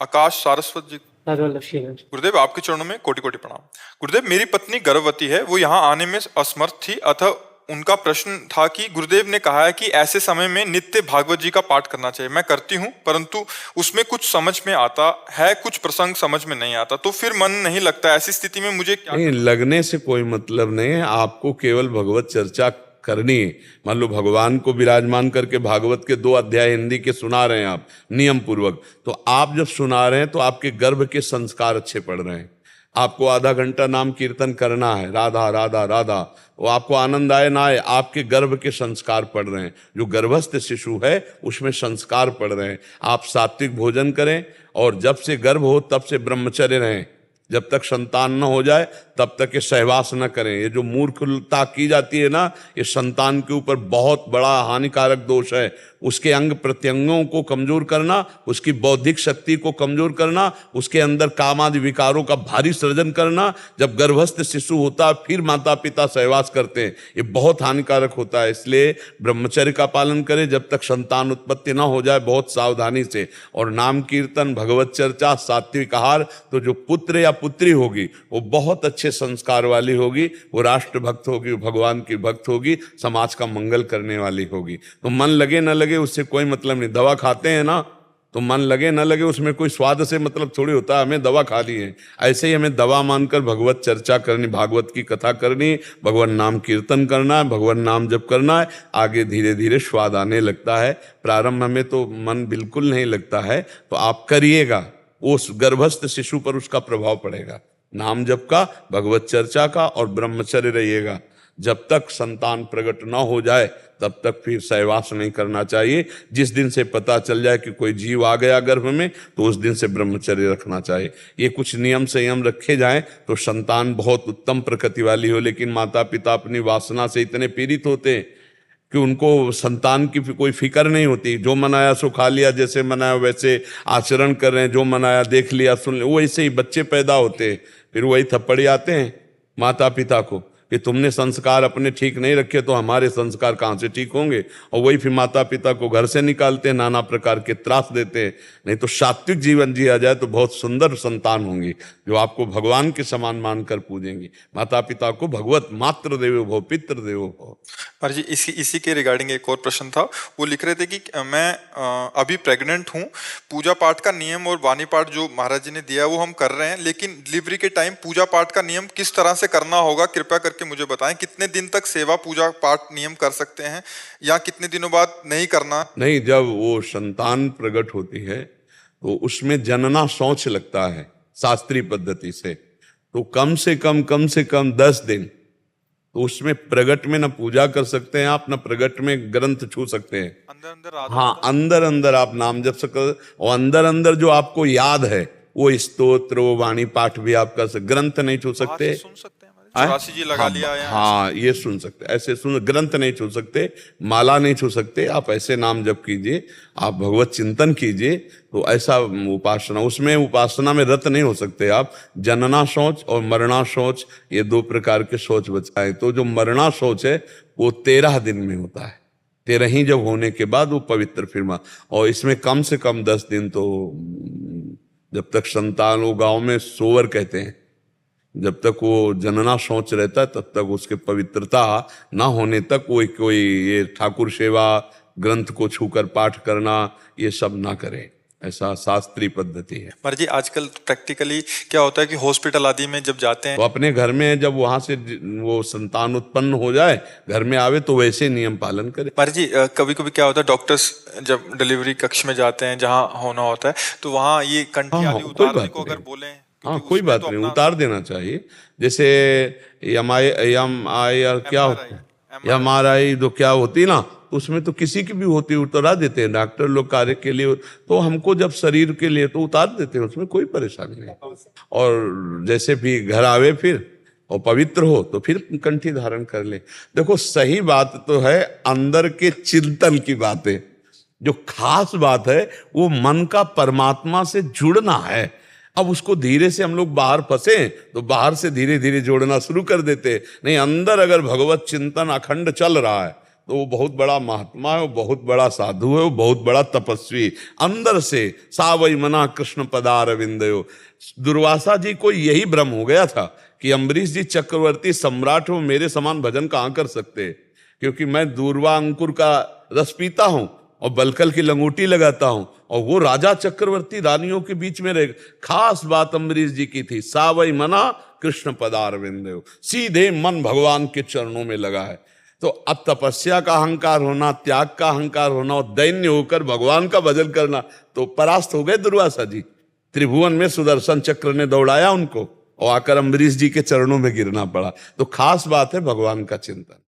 आकाश सारस्वत जी। राजवल्लभ श्रीधर। गुरुदेव आपके चरणों में कोटि कोटि प्रणाम। गुरुदेव मेरी पत्नी गर्भवती है, वो यहाँ आने में असमर्थ थी, अतः उनका प्रश्न था कि गुरुदेव ने कहा है कि ऐसे समय में नित्य भागवत जी का पाठ करना चाहिए। मैं करती हूँ परंतु उसमें कुछ समझ में आता है, कुछ प्रसंग समझ में नहीं आता, तो फिर मन नहीं लगता। ऐसी स्थिति में मुझे क्या नहीं, लगने से कोई मतलब नहीं है। आपको केवल भगवत चर्चा करनी है। मान लो भगवान को विराजमान करके भागवत के 2 अध्याय हिंदी के सुना रहे हैं आप नियम पूर्वक, तो आप जब सुना रहे हैं तो आपके गर्भ के संस्कार अच्छे पड़ रहे हैं। आपको आधा घंटा नाम कीर्तन करना है, राधा राधा राधा, वो आपको आनंद आए ना आए, आपके गर्भ के संस्कार पड़ रहे हैं। जो गर्भस्थ शिशु है उसमें संस्कार पड़ रहे हैं। आप सात्विक भोजन करें और जब से गर्भ हो तब से ब्रह्मचर्य रहें। जब तक संतान न हो जाए तब तक ये सहवास न करें। ये जो मूर्खता की जाती है ना, ये संतान के ऊपर बहुत बड़ा हानिकारक दोष है। उसके अंग प्रत्यंगों को कमजोर करना, उसकी बौद्धिक शक्ति को कमजोर करना, उसके अंदर कामादि विकारों का भारी सृजन करना। जब गर्भस्थ शिशु होता है फिर माता पिता सहवास करते हैं, ये बहुत हानिकारक होता है। इसलिए ब्रह्मचर्य का पालन करें जब तक संतान उत्पत्ति ना हो जाए, बहुत सावधानी से। और नाम कीर्तन, भगवत चर्चा, सात्विक आहार, तो जो पुत्र या पुत्री होगी वो बहुत अच्छे संस्कार वाली होगी, वो राष्ट्र भक्त होगी, भगवान की भक्त होगी, समाज का मंगल करने वाली होगी। तो मन लगे न लगे उससे कोई मतलब नहीं। दवा खाते हैं ना, तो मन लगे न लगे उसमें कोई स्वाद से मतलब थोड़ी होता है। हमें दवा खा ली है, ऐसे ही हमें दवा मानकर भगवत चर्चा करनी, भागवत की कथा करनी, भगवान नाम कीर्तन करना है, भगवान नाम जप करना है। आगे धीरे धीरे स्वाद आने लगता है। प्रारंभ में तो मन बिल्कुल नहीं लगता है, तो आप करिएगा, उस गर्भस्थ शिशु पर उसका प्रभाव पड़ेगा। नाम जप का, भगवत चर्चा का और ब्रह्मचर्य रहिएगा। जब तक संतान प्रकट न हो जाए तब तक फिर सहवास नहीं करना चाहिए। जिस दिन से पता चल जाए कि कोई जीव आ गया गर्भ में, तो उस दिन से ब्रह्मचर्य रखना चाहिए। ये कुछ नियम संयम रखे जाएं तो संतान बहुत उत्तम प्रकृति वाली हो। लेकिन माता पिता अपनी वासना से इतने पीड़ित होते हैं कि उनको संतान की कोई फिक्र नहीं होती। जो मनाया सो खा लिया, जैसे मनाया वैसे आचरण कर रहे हैं, जो मनाया देख लिया सुन लिया, वैसे ही बच्चे पैदा होते हैं। फिर वही थप्पड़ी आते हैं माता पिता को कि तुमने संस्कार अपने ठीक नहीं रखे तो हमारे संस्कार कहाँ से ठीक होंगे। और वही फिर माता पिता को घर से निकालते हैं, नाना प्रकार के त्रास देते हैं। नहीं तो सात्विक जीवन जिया जाए तो बहुत सुंदर संतान होंगी जो आपको भगवान के समान मानकर पूजेंगी। माता पिता को भगवत मातृ देवो भव पितृ देवो भव। पर जी इसी के रिगार्डिंग एक और प्रश्न था। वो लिख रहे थे कि मैं अभी प्रेग्नेंट हूँ, पूजा पाठ का नियम और वाणी पाठ जो महाराज जी ने दिया वो हम कर रहे हैं, लेकिन डिलीवरी के टाइम पूजा पाठ का नियम किस तरह से करना होगा कृपया करके मुझे बताएं। कितने दिन तक सेवा पूजा पाठ नियम कर सकते हैं या कितने दिनों बाद नहीं करना? नहीं, जब वो संतान प्रकट होती है तो उसमें जनना शौच लगता है शास्त्रीय पद्धति से, तो कम से कम 10 दिन तो उसमें प्रगट में न पूजा कर सकते हैं आप, न प्रगट में ग्रंथ छू सकते हैं। अंदर हाँ, अंदर आप नाम जप सकते, और अंदर जो आपको याद है वो स्तोत्र, वो वाणी पाठ भी आप कर सकते, ग्रंथ नहीं छू सकते। सुन सकते हैं 84 जी लगा लिया है। हाँ, ये सुन सकते, ऐसे सुन, ग्रंथ नहीं छू सकते, माला नहीं छू सकते। आप ऐसे नाम जप कीजिए, आप भगवत चिंतन कीजिए, तो ऐसा उपासना, उसमें उपासना में रत नहीं हो सकते आप। जनना शौच और मरना शौच, ये 2 प्रकार के शौच बचाए। तो जो मरना शौच है वो 13 दिन में होता है। 13 ही जब होने के बाद वो पवित्र फिर, और इसमें कम से कम 10 दिन तो जब तक संतान, वो गांव में सोवर कहते हैं, जब तक वो जनना शौच रहता है तब तक उसके पवित्रता ना होने तक कोई ये ठाकुर सेवा, ग्रंथ को छूकर पाठ करना, ये सब ना करें। ऐसा शास्त्रीय पद्धति है। पर जी आजकल प्रैक्टिकली क्या होता है कि हॉस्पिटल आदि में जब जाते हैं तो अपने घर में जब वहां से वो संतान उत्पन्न हो जाए, घर में आवे, तो वैसे नियम पालन करें। पर जी कभी कभी क्या होता है, डॉक्टर्स जब डिलीवरी कक्ष में जाते हैं जहाँ होना होता है, तो वहाँ ये कंठी आदि उतारने को अगर बोले, हाँ, कोई बात नहीं, उतार देना चाहिए। जैसे MRI जो क्या होती ना, उसमें तो किसी की भी होती उतरा देते हैं डॉक्टर लोग कार्य के लिए। तो हमको जब शरीर के लिए तो उतार देते हैं, उसमें कोई परेशानी नहीं। और जैसे भी घर आवे फिर और पवित्र हो तो फिर कंठी धारण कर ले। देखो, सही बात तो है अंदर के चिंतन की बात है। जो खास बात है वो मन का परमात्मा से जुड़ना है। अब उसको धीरे से हम लोग बाहर फंसे तो बाहर से धीरे धीरे जोड़ना शुरू कर देते। नहीं, अंदर अगर भगवत चिंतन अखंड चल रहा है तो वो बहुत बड़ा महात्मा है, वो बहुत बड़ा साधु है, वो बहुत बड़ा तपस्वी अंदर से। सावई मना कृष्ण पदारविंदयो। दुर्वासा जी को यही भ्रम हो गया था कि अम्बरीश जी चक्रवर्ती सम्राट हो, मेरे समान भजन कहाँ कर सकते, क्योंकि मैं दूर्वा अंकुर का रस पीता हूं और बलकल की लंगोटी लगाता हूं, और वो राजा चक्रवर्ती रानियों के बीच में रहे। खास बात अम्बरीश जी की थी, सावई मना कृष्ण पदारविंदयो, सीधे मन भगवान के चरणों में लगा है। तो अब तपस्या का अहंकार होना, त्याग का अहंकार होना और दैन्य होकर भगवान का भजन करना, तो परास्त हो गए दुर्वासा जी। त्रिभुवन में सुदर्शन चक्र ने दौड़ाया उनको और आकर अम्बरीश जी के चरणों में गिरना पड़ा। तो खास बात है भगवान का चिंतन।